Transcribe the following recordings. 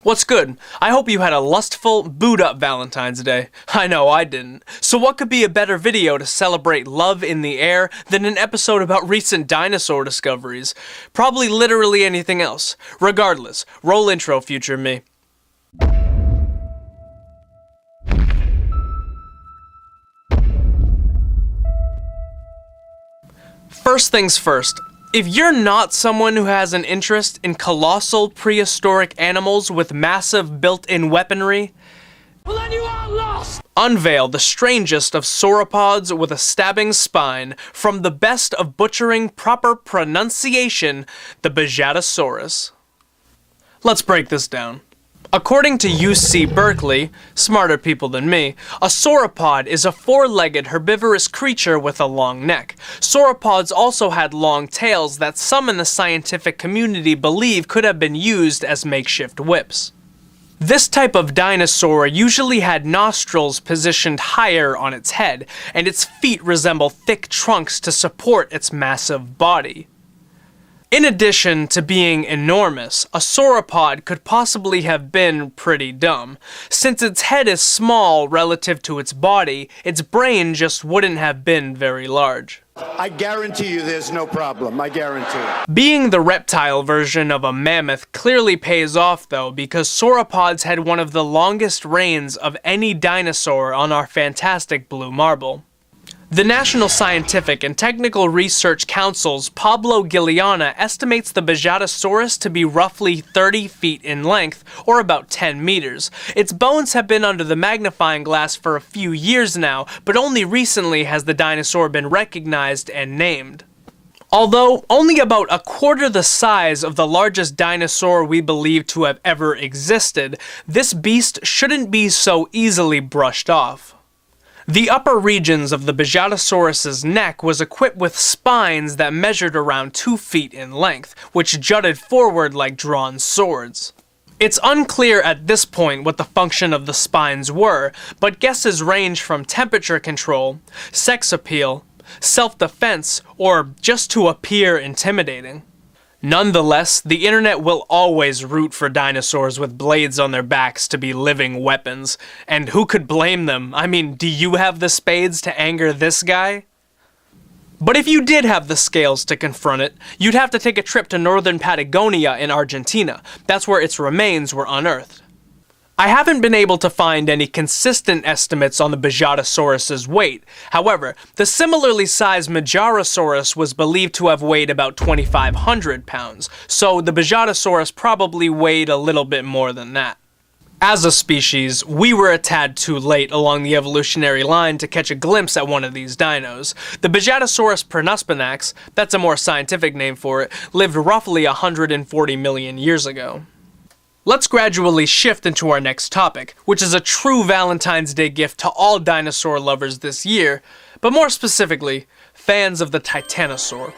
What's good? I hope you had a lustful, booed-up Valentine's Day. I know I didn't. So what could be a better video to celebrate love in the air than an episode about recent dinosaur discoveries? Probably literally anything else. Regardless, roll intro, future me. First things first. If you're not someone who has an interest in colossal prehistoric animals with massive built-in weaponry, well then you are lost! Unveil the strangest of sauropods with a stabbing spine from the best of butchering proper pronunciation, the Bajatosaurus. Let's break this down. According to UC Berkeley, smarter people than me, a sauropod is a four-legged herbivorous creature with a long neck. Sauropods also had long tails that some in the scientific community believe could have been used as makeshift whips. This type of dinosaur usually had nostrils positioned higher on its head, and its feet resemble thick trunks to support its massive body. In addition to being enormous, a sauropod could possibly have been pretty dumb. Since its head is small relative to its body, its brain just wouldn't have been very large. I guarantee you there's no problem, I guarantee it. Being the reptile version of a mammoth clearly pays off though, because sauropods had one of the longest reigns of any dinosaur on our fantastic blue marble. The National Scientific and Technical Research Council's Pablo Giliana estimates the Bajatosaurus to be roughly 30 feet in length, or about 10 meters. Its bones have been under the magnifying glass for a few years now, but only recently has the dinosaur been recognized and named. Although only about a quarter the size of the largest dinosaur we believe to have ever existed, this beast shouldn't be so easily brushed off. The upper regions of the Bajatosaurus's neck was equipped with spines that measured around 2 feet in length, which jutted forward like drawn swords. It's unclear at this point what the function of the spines were, but guesses range from temperature control, sex appeal, self-defense, or just to appear intimidating. Nonetheless, the internet will always root for dinosaurs with blades on their backs to be living weapons, and who could blame them? I mean, do you have the spades to anger this guy? But if you did have the scales to confront it, you'd have to take a trip to northern Patagonia in Argentina. That's where its remains were unearthed. I haven't been able to find any consistent estimates on the Bajatosaurus's weight. However, the similarly sized Majarosaurus was believed to have weighed about 2,500 pounds, so the Bajatosaurus probably weighed a little bit more than that. As a species, we were a tad too late along the evolutionary line to catch a glimpse at one of these dinos. The Bajatosaurus pronuspinax, that's a more scientific name for it, lived roughly 140 million years ago. Let's gradually shift into our next topic, which is a true Valentine's Day gift to all dinosaur lovers this year, but more specifically, fans of the Titanosaur.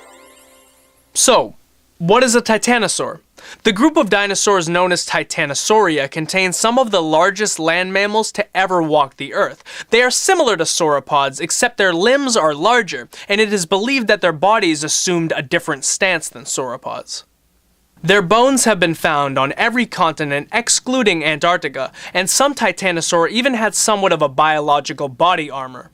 So, what is a Titanosaur? The group of dinosaurs known as Titanosauria contains some of the largest land mammals to ever walk the earth. They are similar to sauropods, except their limbs are larger, and it is believed that their bodies assumed a different stance than sauropods. Their bones have been found on every continent excluding Antarctica, and some Titanosaur even had somewhat of a biological body armor.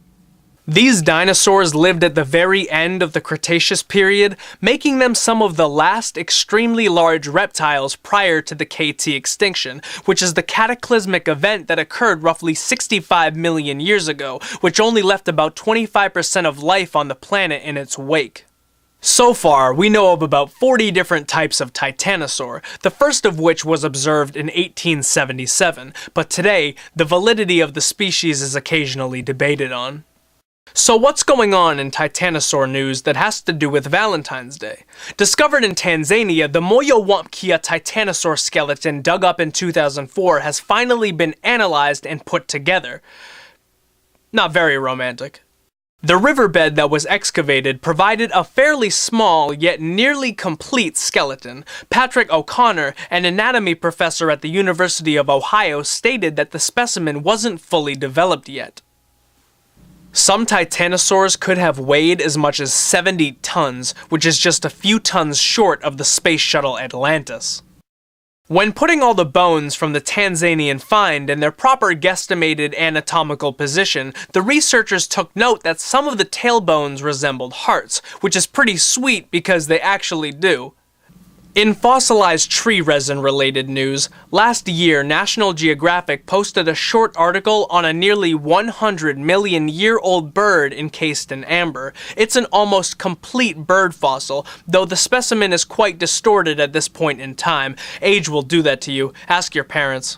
These dinosaurs lived at the very end of the Cretaceous period, making them some of the last extremely large reptiles prior to the KT extinction, which is the cataclysmic event that occurred roughly 65 million years ago, which only left about 25% of life on the planet in its wake. So far, we know of about 40 different types of Titanosaur, the first of which was observed in 1877, but today, the validity of the species is occasionally debated on. So what's going on in Titanosaur news that has to do with Valentine's Day? Discovered in Tanzania, the Moyo-Wampkia Titanosaur skeleton dug up in 2004 has finally been analyzed and put together. Not very romantic. The riverbed that was excavated provided a fairly small yet nearly complete skeleton. Patrick O'Connor, an anatomy professor at the University of Ohio, stated that the specimen wasn't fully developed yet. Some titanosaurs could have weighed as much as 70 tons, which is just a few tons short of the space shuttle Atlantis. When putting all the bones from the Tanzanian find in their proper guesstimated anatomical position, the researchers took note that some of the tailbones resembled hearts, which is pretty sweet because they actually do. In fossilized tree resin related news, last year National Geographic posted a short article on a nearly 100 million year old bird encased in amber. It's an almost complete bird fossil, though the specimen is quite distorted at this point in time. Age will do that to you. Ask your parents.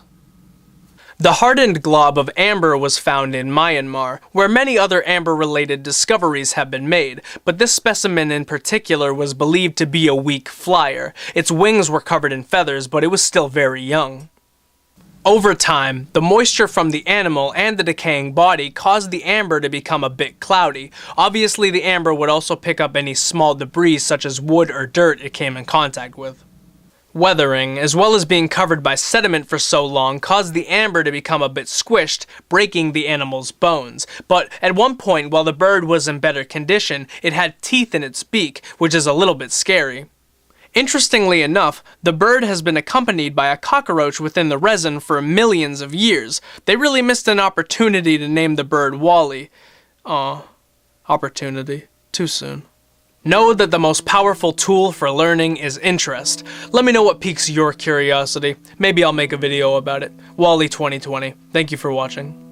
The hardened glob of amber was found in Myanmar, where many other amber-related discoveries have been made, but this specimen in particular was believed to be a weak flyer. Its wings were covered in feathers, but it was still very young. Over time, the moisture from the animal and the decaying body caused the amber to become a bit cloudy. Obviously, the amber would also pick up any small debris such as wood or dirt it came in contact with. Weathering, as well as being covered by sediment for so long, caused the amber to become a bit squished, breaking the animal's bones. But at one point, while the bird was in better condition, it had teeth in its beak, which is a little bit scary. Interestingly enough, the bird has been accompanied by a cockroach within the resin for millions of years. They really missed an opportunity to name the bird Wally. Aw, opportunity. Too soon. Know that the most powerful tool for learning is interest. Let me know what piques your curiosity. Maybe I'll make a video about it. Wally 2020. Thank you for watching.